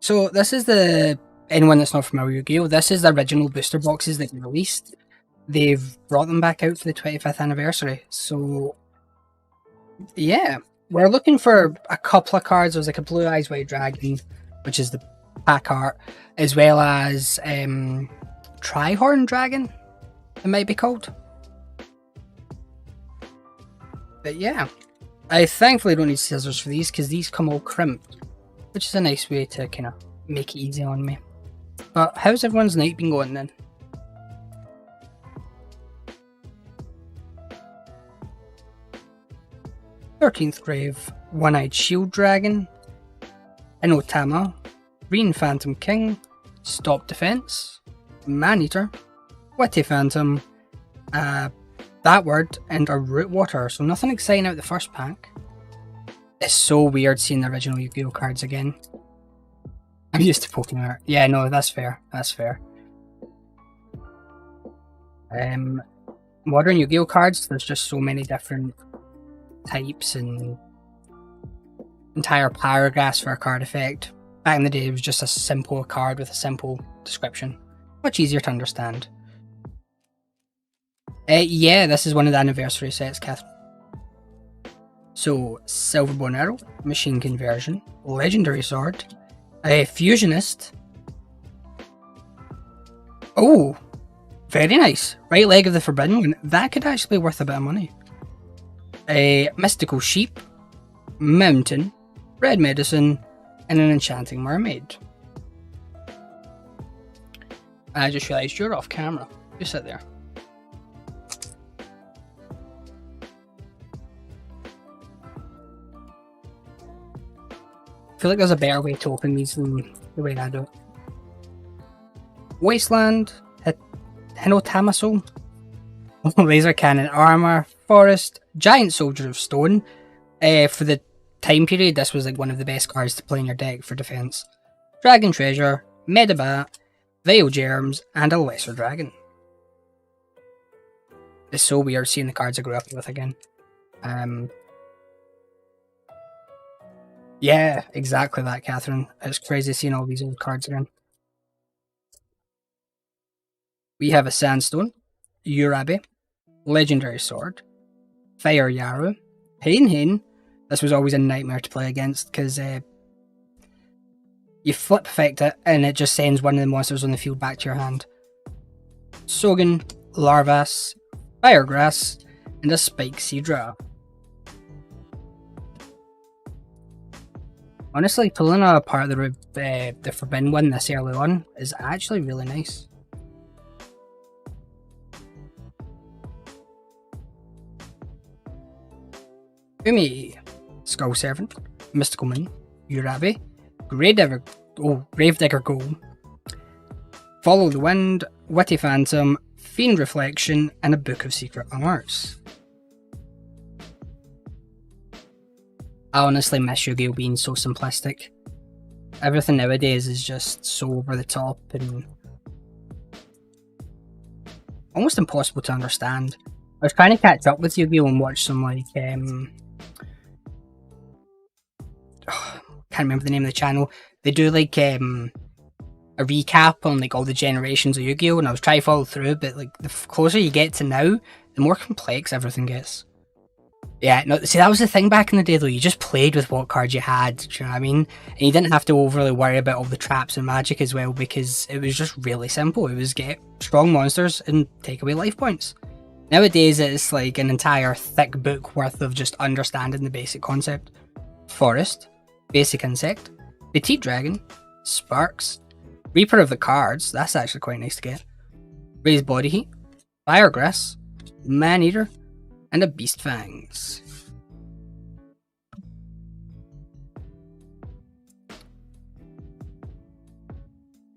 So this is the, anyone that's not familiar with Yu-gi-Oh, this is the original booster boxes that you released. They've brought them back out for the 25th anniversary. So yeah, we're looking for a couple of cards. There's like a Blue Eyes White Dragon, which is the pack art, as well as Trihorn Dragon, it might be called. But yeah, I thankfully don't need scissors for these because these come all crimped, which is a nice way to kind of make it easy on me. But how's everyone's night been going then? Thirteenth Grave, One-Eyed Shield Dragon, Inotama, Green Phantom King, Stop Defense, Maneater, Witty Phantom, that word, and a Root Water. So nothing exciting out the first pack. It's so weird seeing the original Yu-Gi-Oh cards again. I'm used to Pokemon art. Yeah, no, that's fair. That's fair. Modern Yu-Gi-Oh cards, there's just so many different types and entire paragraphs for a card effect. Back in the day, it was just a simple card with a simple description. Much easier to understand. Yeah, this is one of the anniversary sets, Catherine. So, Silverbone Arrow, Machine Conversion, Legendary Sword, a Fusionist. Oh, very nice. Right Leg of the Forbidden One. That could actually be worth a bit of money. A Mystical Sheep, Mountain, Red Medicine, and an Enchanting Mermaid. I just realised you're off camera. You sit there. I feel like there's a better way to open these than the way I do it. Wasteland, Hinotamaso, Laser Cannon Armor, Forest, Giant Soldier of Stone. For the time period, this was like one of the best cards to play in your deck for defense. Dragon Treasure, Medibat, Veil Germs, and a Lesser Dragon. It's so weird seeing the cards I grew up with again. Yeah, exactly that, Catherine. It's crazy seeing all these old cards again. We have a Sandstone, Urabe, Legendary Sword, Fire Yaru, Hain. This was always a nightmare to play against because you flip effect it and it just sends one of the monsters on the field back to your hand. Sogan, Larvas, Firegrass, and a Spike Seadra. Honestly, pulling a part of the Forbidden One this early on is actually really nice. Umi, Skull Servant, Mystical Moon, Urabe, Gravedigger Goal, Follow the Wind, Witty Phantom, Fiend Reflection, and a Book of Secret Arts. I honestly miss Yu-Gi-Oh being so simplistic. Everything nowadays is just so over the top and almost impossible to understand. I was trying to catch up with Yu-Gi-Oh and watch some like can't remember the name of the channel. They do like a recap on like all the generations of Yu-Gi-Oh, and I was trying to follow through, but like the closer you get to now, the more complex everything gets. Yeah, no, see, that was the thing back in the day though, you just played with what cards you had, do you know what I mean? And you didn't have to overly worry about all the traps and magic as well, because it was just really simple. It was get strong monsters and take away life points. Nowadays it's like an entire thick book worth of just understanding the basic concept. Forest, Basic Insect, Petite Dragon, Sparks, Reaper of the Cards, that's actually quite nice to get, Raised Body Heat, Firegrass, Maneater, and a Beast Fangs.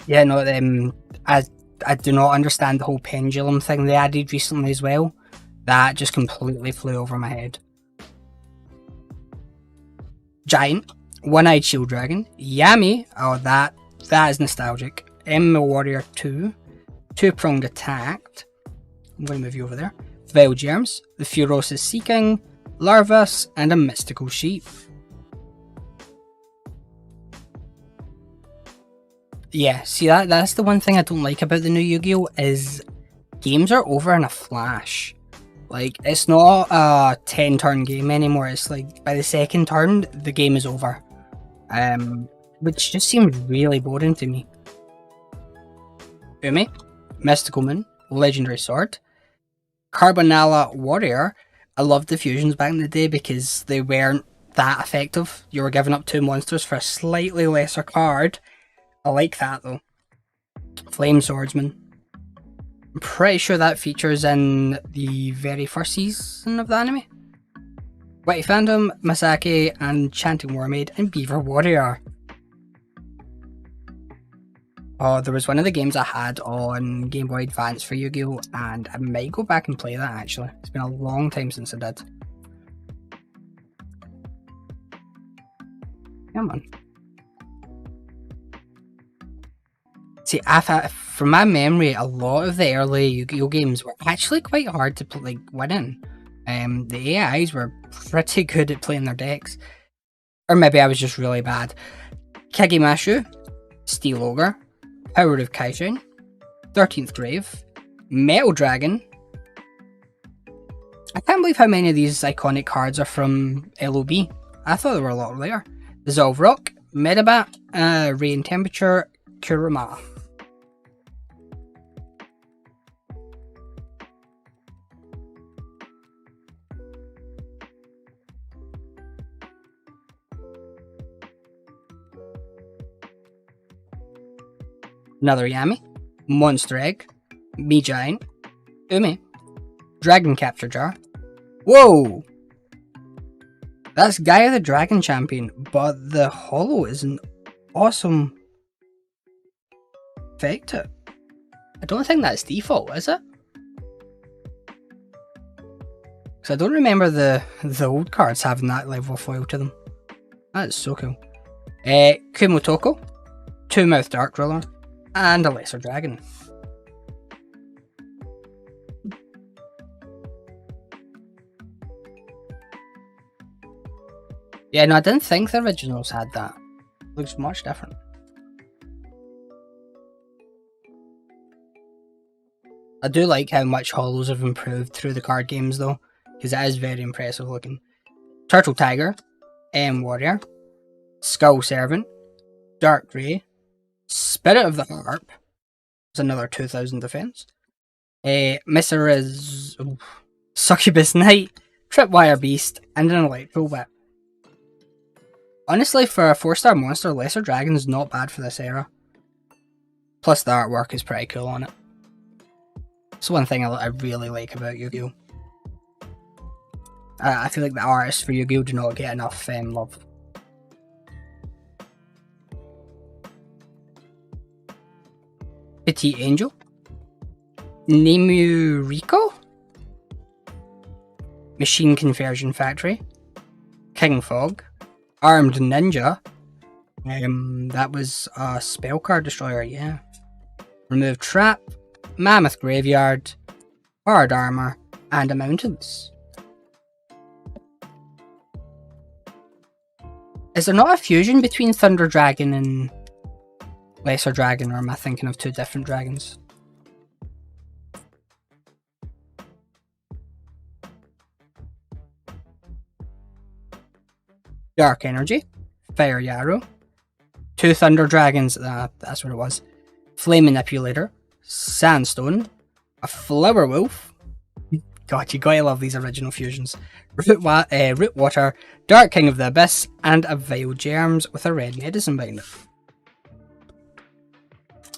Yeah, no, I do not understand the whole pendulum thing they added recently as well. That just completely flew over my head. Giant, One-Eyed Shield Dragon, Yami, oh that is nostalgic. Emma Warrior 2, Two-Pronged Attack. I'm going to move you over there. Veil Germs, the Furiosa Seeking, Larvas, and a Mystical Sheep. Yeah, see that's the one thing I don't like about the new Yu-Gi-Oh! Is games are over in a flash. Like, it's not a 10-turn game anymore, it's like, by the second turn, the game is over. Which just seems really boring to me. Umi, Mystical Moon, Legendary Sword, Carbonella Warrior. I loved the fusions back in the day because they weren't that effective. You were giving up 2 monsters for a slightly lesser card. I like that though. Flame Swordsman. I'm pretty sure that features in the very first season of the anime. Witty Phantom, Masake, and Chanting Mermaid, and Beaver Warrior. Oh, there was one of the games I had on Game Boy Advance for Yu-Gi-Oh! And I might go back and play that actually. It's been a long time since I did. Come on. See, from my memory, a lot of the early Yu-Gi-Oh! Games were actually quite hard to play, win in. The AIs were pretty good at playing their decks. Or maybe I was just really bad. Kagemashu, Steel Ogre, Power of Kaijin, 13th Grave, Metal Dragon. I can't believe how many of these iconic cards are from LOB. I thought there were a lot later. Dissolve Rock, Medibat, Rain Temperature, Kurama. Another Yami, Monster Egg, Me Giant, Umi, Dragon Capture Jar. Whoa! That's Gaia the Dragon Champion, but the holo is an awesome effect. I don't think that's default, is it? Because I don't remember the old cards having that level of foil to them. That is so cool. Kumotoko, Two Mouth Dark Driller, and a Lesser Dragon. Yeah, no, I didn't think the originals had that. Looks much different. I do like how much holos have improved through the card games though, because it is very impressive looking. Turtle Tiger, M Warrior, Skull Servant, Dark Grey, Spirit of the Harp, it's another 2000 defense. Succubus Knight, Tripwire Beast, and an Electro Whip. Honestly, for a 4-star monster, Lesser Dragon is not bad for this era. Plus the artwork is pretty cool on it. It's one thing I really like about Yu-Gi-Oh! I feel like the artists for Yu-Gi-Oh! Do not get enough love. Petite Angel, Nemuriko, Machine Conversion Factory, King Fog, Armed Ninja. That was a spell card destroyer, yeah. Remove Trap, Mammoth Graveyard, Hard Armor, and a Mountains. Is there not a fusion between Thunder Dragon and Lesser Dragon, or am I thinking of two different dragons? Dark Energy, Fire Yarrow, two Thunder Dragons, that's what it was, Flame Manipulator, Sandstone, a Flower Wolf. God, you gotta love these original fusions. Root Water, Dark King of the Abyss, and a Vile Germs with a red medicine binder.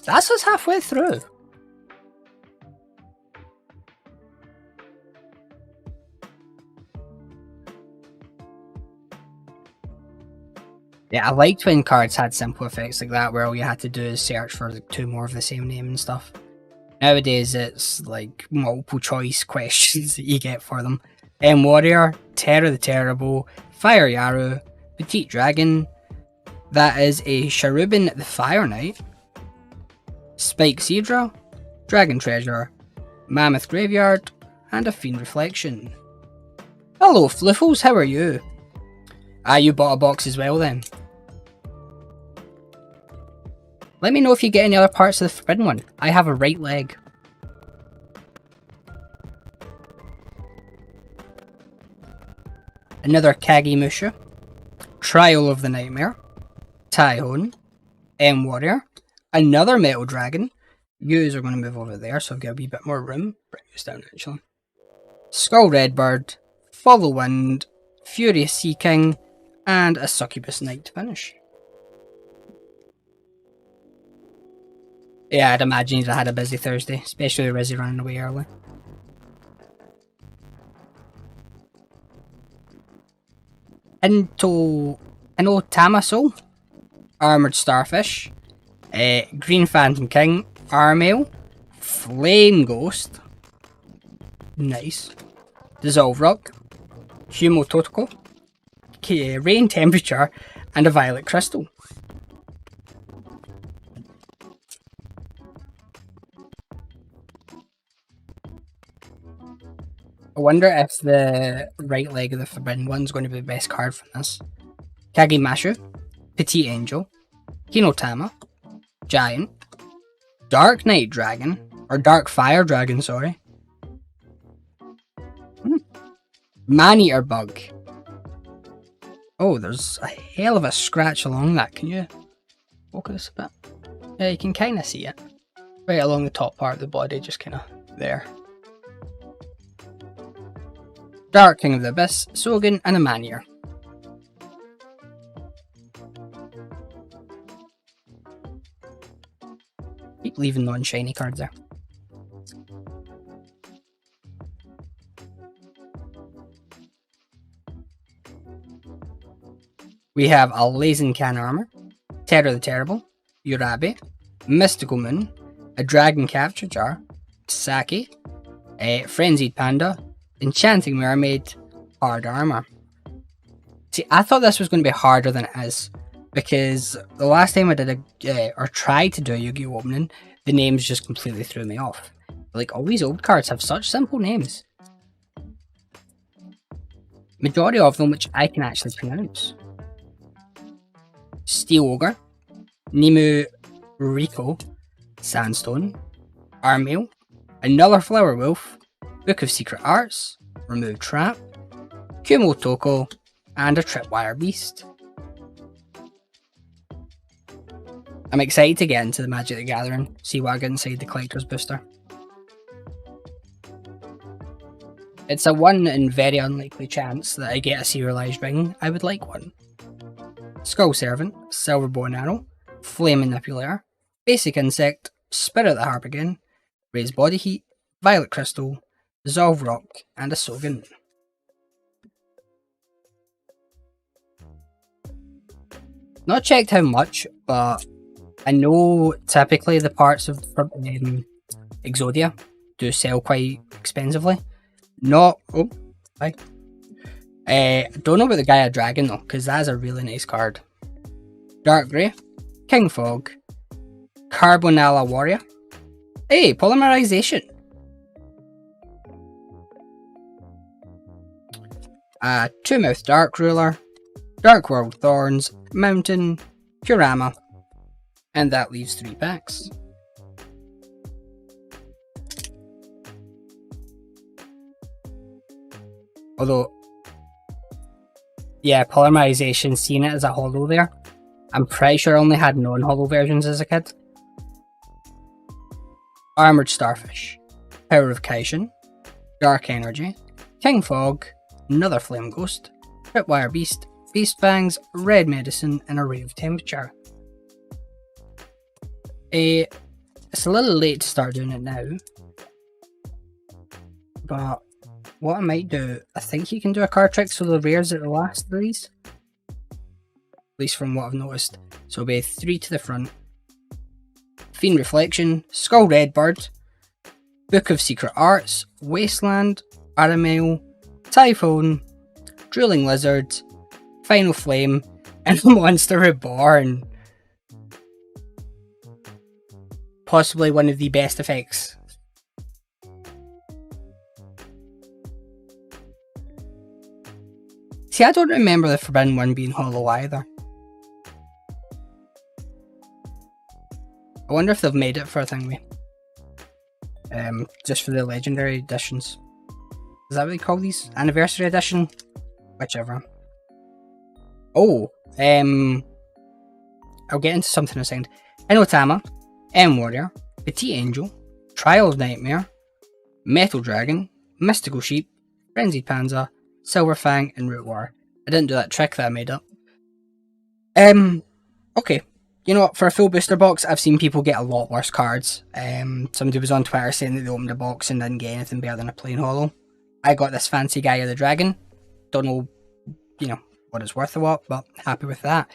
That's us halfway through. Yeah, I liked when cards had simple effects like that where all you had to do is search for like 2 more of the same name and stuff. Nowadays it's like multiple choice questions that you get for them. M Warrior, Terra the Terrible, Fire Yarrow, Petite Dragon, that is a Cherubin the Fire Knight, Spike Cedra, Dragon Treasure, Mammoth Graveyard, and a Fiend Reflection. Hello Fluffles, how are you? Ah, you bought a box as well then. Let me know if you get any other parts of the forbidden one. I have a right leg. Another Kagemusha. Trial of the Nightmare. Tyhone. M-Warrior. Another Metal Dragon. Yous are going to move over there, so I've got a wee bit more room. Bring this down, actually. Skull Redbird. Follow Wind. Furious Sea King. And a Succubus Knight to finish. Yeah, I'd imagine he'd have had a busy Thursday, especially with Rizzy running away early. Tamaso. Armoured Starfish. Green Phantom King. Armail. Flame Ghost. Nice. Dissolve Rock. Humo Totoko. Rain Temperature. And a Violet Crystal. I wonder if the right leg of the Forbidden One's going to be the best card from this. Kagemashu, Petite Angel, Hinotama, Giant, Dark Knight Dragon, or Dark Fire Dragon, sorry. Man-Eater Bug. Oh, there's a hell of a scratch along that. Can you focus a bit? Yeah, you can kind of see it. Right along the top part of the body, just kind of there. Dark King of the Abyss, Sogan, and a Man-Eater. Keep leaving non-shiny cards there. We have a Lazencan Armor, Terror the Terrible, Urabe, Mystical Moon, a Dragon Capture Jar, Saki, a Frenzied Panda, Enchanting Mermaid, Hard Armor. See, I thought this was going to be harder than it is, because the last time I did or tried to do a Yu-Gi-Oh opening, the names just completely threw me off. Like, all these old cards have such simple names. Majority of them which I can actually pronounce. Steel Ogre, Nemu Rico, Sandstone, Armail, another Flower Wolf, Book of Secret Arts, Remove Trap, Kumo Toko, and a Tripwire Beast. I'm excited to get into the Magic the Gathering, see what I get inside the Collector's Booster. It's a 1 in very unlikely chance that I get a serialized ring. I would like one. Skull Servant, Silver Bow and Arrow, Flame Manipulator, Basic Insect, Spirit the Harbigan, Raise Body Heat, Violet Crystal, Dissolve Rock, and a Sogan. Not checked how much, but I know typically the parts of Exodia do sell quite expensively. Not... oh, bye. Don't know about the Gaia Dragon though, because that's a really nice card. Dark Grey, King Fog, Carbonella Warrior. Hey, Polymerization. Two-Mouth Dark Ruler, Dark World Thorns, Mountain, Kurama, and that leaves 3 packs. Although, yeah, Polymerization, seeing it as a holo there, I'm pretty sure I only had non-holo versions as a kid. Armored Starfish, Power of Kaishin, Dark Energy, King Fog, another Flame Ghost, Tripwire Beast, Beast Fangs, Red Medicine, and a Ray of Temperature. It's a little late to start doing it now, but what I might do, I think you can do a card trick so the rares are the last of these. At least from what I've noticed. So it'll be 3 to the front. Fiend Reflection, Skull Redbird, Book of Secret Arts, Wasteland, Aramail, Typhoon, Drooling Lizard, Final Flame, and Monster Reborn. Possibly one of the best effects. See, I don't remember the Forbidden one being holo either. I wonder if they've made it for a thingy. Just for the legendary editions. Is that what they call these? Anniversary edition? Whichever. Oh, I'll get into something in a second. Inotama, M-Warrior, Petite Angel, Trial of Nightmare, Metal Dragon, Mystical Sheep, Frenzied Panzer, Silver Fang, and Root War. I didn't do that trick that I made up. Okay. You know what, for a full booster box, I've seen people get a lot worse cards. Somebody was on Twitter saying that they opened a box and didn't get anything better than a plain holo. I got this fancy Gaia the Dragon. Don't know, you know, what it's worth or what, but happy with that.